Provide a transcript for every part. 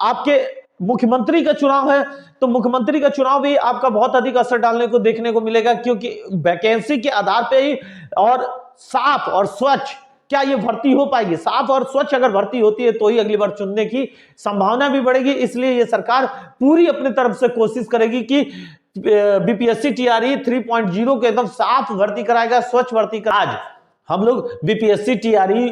आपके मुख्यमंत्री का चुनाव है, तो मुख्यमंत्री का चुनाव भी आपका बहुत अधिक असर डालने को देखने को मिलेगा, क्योंकि वैकेंसी के आधार पे ही और साफ और स्वच्छ क्या ये भर्ती हो पाएगी। साफ और स्वच्छ अगर भर्ती होती है तो ही अगली बार चुनने की संभावना भी बढ़ेगी। इसलिए ये सरकार पूरी अपनी तरफ से कोशिश करेगी कि बीपीएससी टीआरई 3.0 के एकदम साफ भर्ती कराएगा, स्वच्छ भर्ती कराएगा। आज हम लोग बीपीएससी टीआरई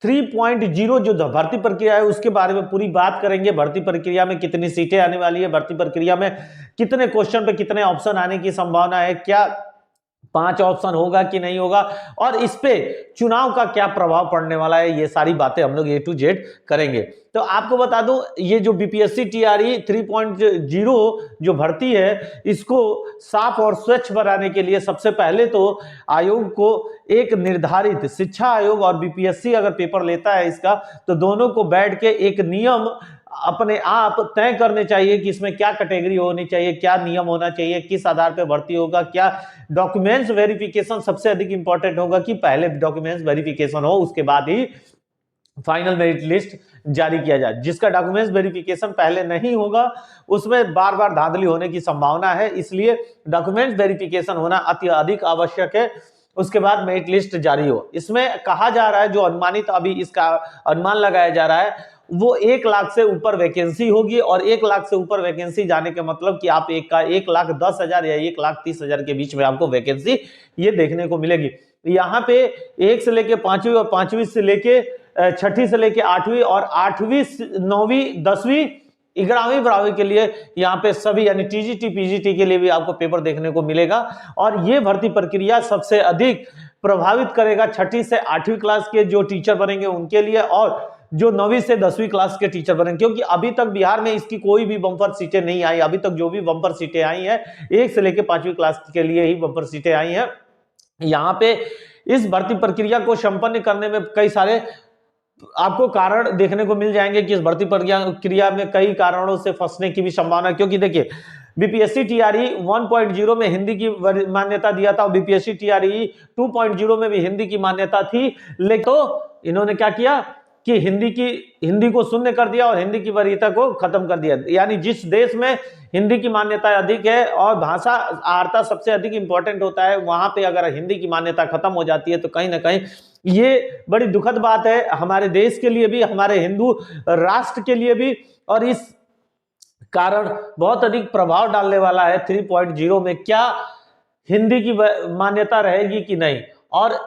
3.0 जो भर्ती प्रक्रिया है उसके बारे में पूरी बात करेंगे। भर्ती प्रक्रिया में कितनी सीटें आने वाली है, भर्ती प्रक्रिया में कितने क्वेश्चन पे कितने ऑप्शन आने की संभावना है, क्या 5 ऑप्शन होगा कि नहीं होगा, और इस पे चुनाव का क्या प्रभाव पड़ने वाला है, ये सारी बातें हम लोग A to Z करेंगे। तो आपको बता दूं, ये जो बीपीएससी टीआरई 3.0 जो भर्ती है, इसको साफ और स्वच्छ बनाने के लिए सबसे पहले तो आयोग को एक निर्धारित, शिक्षा आयोग और बीपीएससी अगर पेपर लेता है इसका, तो दोनों को बैठ के एक नियम अपने आप तय करने चाहिए कि इसमें क्या कैटेगरी होनी चाहिए, क्या नियम होना चाहिए, किस आधार पर भर्ती होगा, क्या डॉक्यूमेंट्स वेरिफिकेशन सबसे अधिक इंपॉर्टेंट होगा कि पहले डॉक्यूमेंट्स वेरिफिकेशन हो, उसके बाद ही फाइनल मेरिट लिस्ट जारी किया जाए। जिसका डॉक्यूमेंट्स वेरिफिकेशन पहले नहीं होगा उसमें बार बार धांधली होने की संभावना है, इसलिए डॉक्यूमेंट्स वेरिफिकेशन होना अति अधिक आवश्यक है। उसके बाद मेरिट लिस्ट जारी हो। इसमें कहा जा रहा है, जो अनुमानित अभी इसका अनुमान लगाया जा रहा है, वो 1 लाख से ऊपर वैकेंसी होगी, और 1 लाख से ऊपर वैकेंसी जाने के मतलब कि आप 1,10,000 या 1,30,000 के बीच में आपको वैकेंसी ये देखने को मिलेगी। यहाँ पे 1 से लेके 5वीं और 5वीं से लेके 6ठी से लेके 8वीं और 8वीं 9वीं 10वीं 11वीं 12वीं के लिए यहाँ पे सभी यानी टीजीटी पीजीटी के लिए भी आपको पेपर देखने को मिलेगा। और ये भर्ती प्रक्रिया सबसे अधिक प्रभावित करेगा 6ठी से 8वीं क्लास के जो टीचर बनेंगे उनके लिए, और जो 9वीं से 10वीं क्लास के टीचर बनेंगे, क्योंकि अभी तक बिहार में इसकी कोई भी बम्पर सीटें नहीं आई। अभी तक जो भी बम्पर सीटें आई हैं 1 से लेके 5वीं क्लास के लिए ही बम्पर सीटें आई हैं। यहाँ पे इस भर्ती प्रक्रिया को संपन्न करने में कई सारे आपको कारण देखने को मिल जाएंगे कि इस भर्ती प्रक्रिया में कई कारणों से फंसने की भी संभावना, क्योंकि देखिए बीपीएससी टीआरई 1.0 में हिंदी की मान्यता दिया था और बीपीएससी टीआरई 2.0 में भी हिंदी की मान्यता थी, लेकिन तो इन्होंने क्या किया कि हिंदी को शून्य कर दिया और हिंदी की वरीयता को खत्म कर दिया। यानी जिस देश में हिंदी की मान्यता अधिक है और भाषा आर्ता सबसे अधिक इंपॉर्टेंट होता है, वहां पे अगर हिंदी की मान्यता खत्म हो जाती है तो कहीं ना कहीं ये बड़ी दुखद बात है हमारे देश के लिए भी, हमारे हिंदू राष्ट्र के लिए भी, और इस कारण बहुत अधिक प्रभाव डालने वाला है 3.0 में। क्या हिंदी की मान्यता रहेगी कि नहीं, और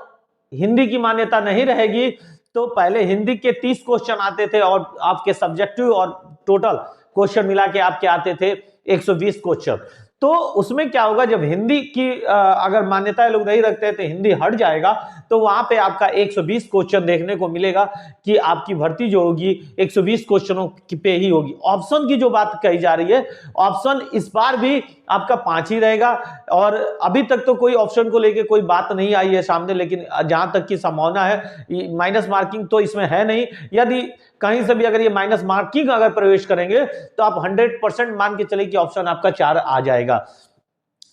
हिंदी की मान्यता नहीं रहेगी तो पहले हिंदी के 30 क्वेश्चन आते थे और आपके सब्जेक्टिव और टोटल क्वेश्चन मिला के आपके आते थे 120 क्वेश्चन। तो उसमें क्या होगा, जब हिंदी की अगर मान्यता लोग नहीं रखते हैं तो हिंदी हट जाएगा, तो वहां पे आपका 120 क्वेश्चन देखने को मिलेगा कि आपकी भर्ती जो होगी 120 क्वेश्चनों पे ही होगी। ऑप्शन की जो बात कही जा रही है, ऑप्शन इस बार भी आपका 5 ही रहेगा, और अभी तक तो कोई ऑप्शन को लेके कोई बात नहीं आई है सामने, लेकिन जहां तक की संभावना है माइनस मार्किंग तो इसमें है नहीं। यदि कहीं से भी अगर ये माइनस मार्किंग अगर प्रवेश करेंगे तो आप 100% मान के चले कि ऑप्शन आपका 4 आ जाएगा।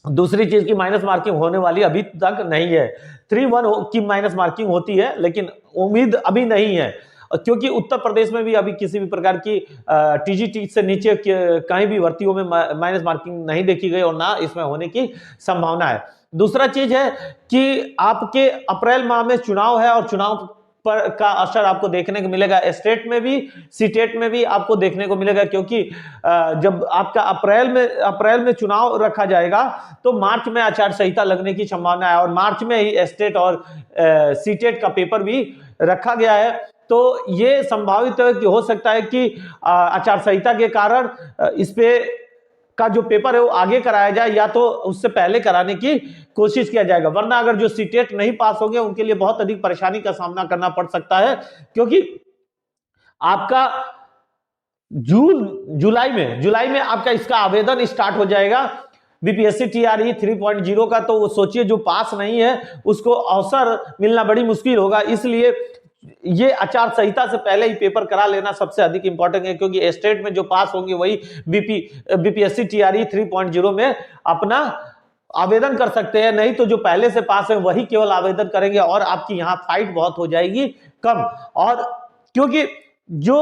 दूसरी चीज की माइनस मार्किंग होने वाली अभी तक नहीं है। 3-1 की माइनस मार्किंग होती है, लेकिन उम्मीद अभी नहीं है, क्योंकि उत्तर प्रदेश में भी अभी किसी भी प्रकार की टीजीटी से नीचे कहीं भी भर्तियों में माइनस मार्किंग नहीं देखी गई और ना इसमें होने की संभावना है। दूसरा चीज है कि आपके अप्रैल माह में चुनाव है और चुनाव पर का असर आपको देखने को मिलेगा। स्टेट में भी सीटेट में भी आपको देखने को मिलेगा, क्योंकि जब आपका अप्रैल में चुनाव रखा जाएगा तो मार्च में आचार संहिता लगने की संभावना है, और मार्च में ही स्टेट और सीटेट का पेपर भी रखा गया है। तो ये संभावित हो सकता है कि आचार संहिता के कारण इस पे का जो पेपर है वो आगे कराया जाए, या तो उससे पहले कराने की कोशिश किया जाएगा। वरना अगर जो सीटेट नहीं पास होंगे उनके लिए बहुत अधिक परेशानी का सामना करना पड़ सकता है, क्योंकि आपका जुलाई में आपका इसका आवेदन स्टार्ट हो जाएगा बीपीएससी टीआरई 3.0 का। तो वो सोचिए जो पास नहीं है उसको अवसर मिलना बड़ी मुश्किल होगा। इसलिए ये आचार संहिता से पहले ही पेपर करा लेना सबसे अधिक इंपॉर्टेंट है, क्योंकि स्टेट में जो पास होंगे वही बीपीएससी टीआरई 3.0 में अपना आवेदन कर सकते हैं, नहीं तो जो पहले से पास है वही केवल आवेदन करेंगे, और आपकी यहाँ फाइट बहुत हो जाएगी कम। और क्योंकि जो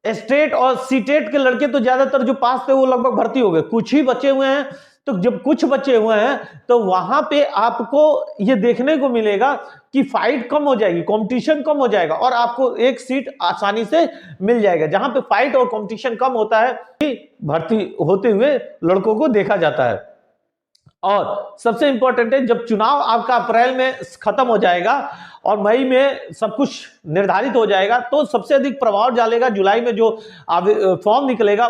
स्टेट और सीटेट के लड़के तो ज्यादातर जो पास थे वो लगभग भर्ती हो गए, कुछ ही बचे हुए हैं। तो जब कुछ बचे हुए हैं तो वहां पे आपको ये देखने को मिलेगा कि फाइट कम हो जाएगी, कंपटीशन कम हो जाएगा और आपको एक सीट आसानी से मिल जाएगा। जहां पे फाइट और कंपटीशन कम होता है भर्ती होते हुए लड़कों को देखा जाता है। और सबसे इंपॉर्टेंट है, जब चुनाव आपका अप्रैल में खत्म हो जाएगा और मई में सब कुछ निर्धारित हो जाएगा तो सबसे अधिक प्रभाव डालेगा जुलाई में जो फॉर्म निकलेगा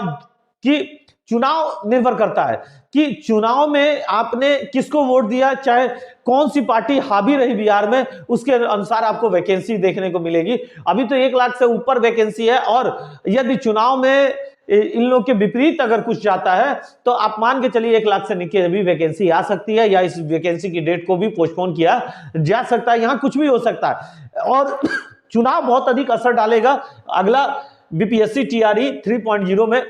कि चुनाव निर्भर करता है कि चुनाव में आपने किसको वोट दिया, चाहे कौन सी पार्टी हावी रही बिहार में, उसके अनुसार आपको वैकेंसी देखने को मिलेगी। अभी तो 1 लाख से ऊपर वैकेंसी है और यदि चुनाव में इन लोग के विपरीत अगर कुछ जाता है तो आप मान के चलिए 1 लाख से नीचे भी वैकेंसी आ सकती है या इस वैकेंसी की डेट को भी पोस्टपोन किया जा सकता है। यहां कुछ भी हो सकता है और चुनाव बहुत अधिक असर डालेगा अगला बीपीएससी टीआरई 3.0 में।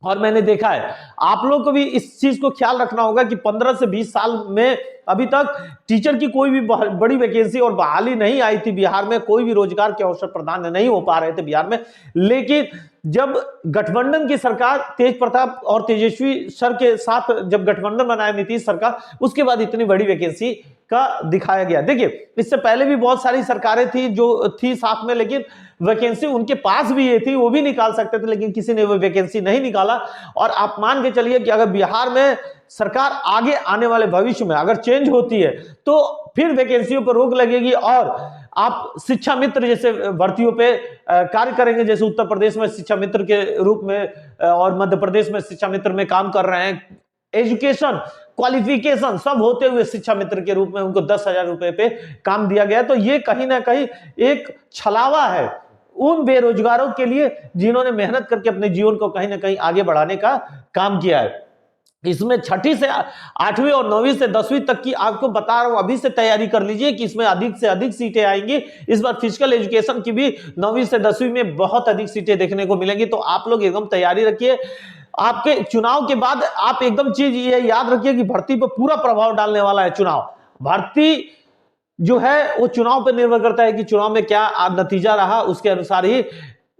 और मैंने देखा है, आप लोग को भी इस चीज को ख्याल रखना होगा कि 15 से 20 साल में अभी तक टीचर की कोई भी बड़ी वैकेंसी और बहाली नहीं आई थी बिहार में, कोई भी रोजगार के अवसर प्रदान नहीं हो पा रहे थे बिहार में। लेकिन जब गठबंधन की सरकार तेज प्रताप और तेजस्वी सर के साथ जब गठबंधन बनाया नीतीश सरकार, उसके बाद इतनी बड़ी वैकेंसी का दिखाया गया। देखिए, इससे पहले भी बहुत सारी सरकारें थी जो थी साथ में, लेकिन वैकेंसी उनके पास भी ये थी, वो भी निकाल सकते थे, लेकिन किसी ने वो वैकेंसी नहीं निकाला। और आप मान के चलिए कि अगर बिहार में सरकार आगे आने वाले भविष्य में अगर चेंज होती है तो फिर वैकेंसियों पर रोक लगेगी और आप शिक्षा मित्र जैसे भर्तियों पे कार्य करेंगे, जैसे उत्तर प्रदेश में शिक्षा मित्र के रूप में और मध्य प्रदेश में शिक्षा मित्र में काम कर रहे हैं। एजुकेशन क्वालिफिकेशन सब होते हुए शिक्षा मित्र के रूप में उनको 10,000 रुपए पे काम दिया गया। तो ये कहीं ना कहीं एक छलावा है उन बेरोजगारों के लिए जिन्होंने मेहनत करके अपने जीवन को कहीं ना कहीं आगे बढ़ाने का काम किया है। इसमें 6ठी से 8वीं और 9वीं से 10वीं तक की आपको बता रहा हूं, अभी से तैयारी कर लीजिए कि इसमें अधिक से अधिक सीटें आएंगी। इस बार फिजिकल एजुकेशन की भी 9वीं से 10वीं में बहुत अधिक सीटें देखने को मिलेंगी। तो आप लोग एकदम तैयारी रखिए। आपके चुनाव के बाद आप एकदम चीज ये याद रखिए कि भर्ती पर पूरा प्रभाव डालने वाला है चुनाव। भर्ती जो है वो चुनाव पर निर्भर करता है कि चुनाव में क्या नतीजा रहा, उसके अनुसार ही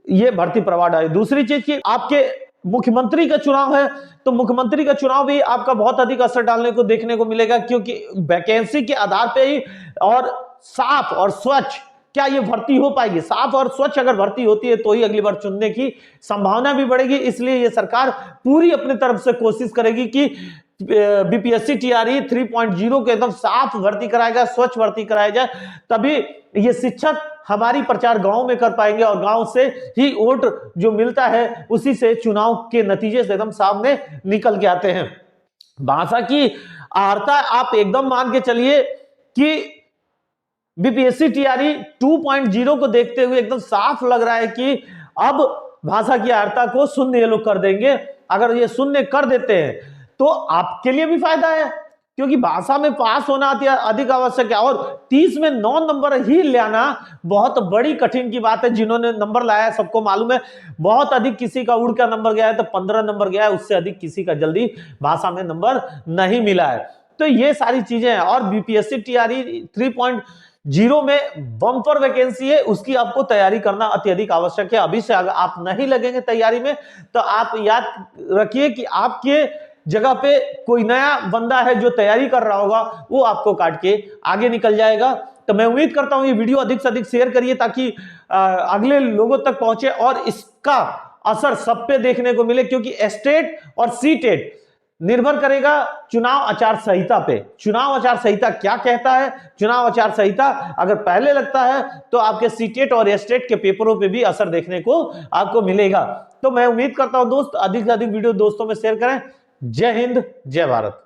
ये भर्ती प्रभाव डाले। दूसरी चीज की आपके मुख्यमंत्री का चुनाव है तो मुख्यमंत्री का चुनाव भी आपका बहुत अधिक असर डालने को देखने को मिलेगा, क्योंकि वैकेंसी के आधार पे ही और साफ और स्वच्छ क्या ये भर्ती हो पाएगी। साफ और स्वच्छ अगर भर्ती होती है तो ही अगली बार चुनने की संभावना भी बढ़ेगी। इसलिए ये सरकार पूरी अपनी तरफ से कोशिश करेगी कि बीपीएससी टीआरई 3.0 के एकदम साफ भर्ती कराएगा, स्वच्छ भर्ती कराया जाए, तभी ये शिक्षक हमारी प्रचार गांव में कर पाएंगे और गांव से ही वोट जो मिलता है उसी से चुनाव के नतीजे से एकदम सामने निकल के आते हैं। भाषा की अर्हता आप एकदम मान के चलिए कि बीपीएससी टीआरई 2.0 को देखते हुए एकदम साफ लग रहा है कि अब भाषा की अर्हता को शून्य ये लोग कर देंगे। अगर ये शून्य कर देते हैं तो आपके लिए भी फायदा है, क्योंकि भाषा में पास होना अधिक आवश्यक है और 30 में 9 नंबर ही लाना बहुत बड़ी कठिन की बात है। जिन्होंने नंबर लाया है सबको मालूम है, बहुत अधिक किसी का उड़ का नंबर गया है तो 15 नंबर गया है, उससे अधिक किसी का जल्दी भाषा में नंबर नहीं मिला है। तो ये सारी चीजें हैं और बीपीएससी टीआरई 3.0 में बम्पर वैकेंसी है, उसकी आपको तैयारी करना अत्यधिक आवश्यक है। अभी से अगर आप नहीं लगेंगे तैयारी में तो आप याद रखिए कि आपके जगह पे कोई नया बंदा है जो तैयारी कर रहा होगा, वो आपको काट के आगे निकल जाएगा। तो मैं उम्मीद करता हूं ये वीडियो अधिक से अधिक शेयर करिए ताकि अगले लोगों तक पहुंचे और इसका असर सब पे देखने को मिले, क्योंकि स्टेट और सीटेट निर्भर करेगा चुनाव आचार संहिता पे। चुनाव आचार संहिता क्या कहता है, चुनाव आचार संहिता अगर पहले लगता है तो आपके सीटेट और स्टेट के पेपरों पे भी असर देखने को आपको मिलेगा। तो मैं उम्मीद करता हूं दोस्त अधिक से अधिक वीडियो दोस्तों में शेयर करें। जय हिंद, जय भारत।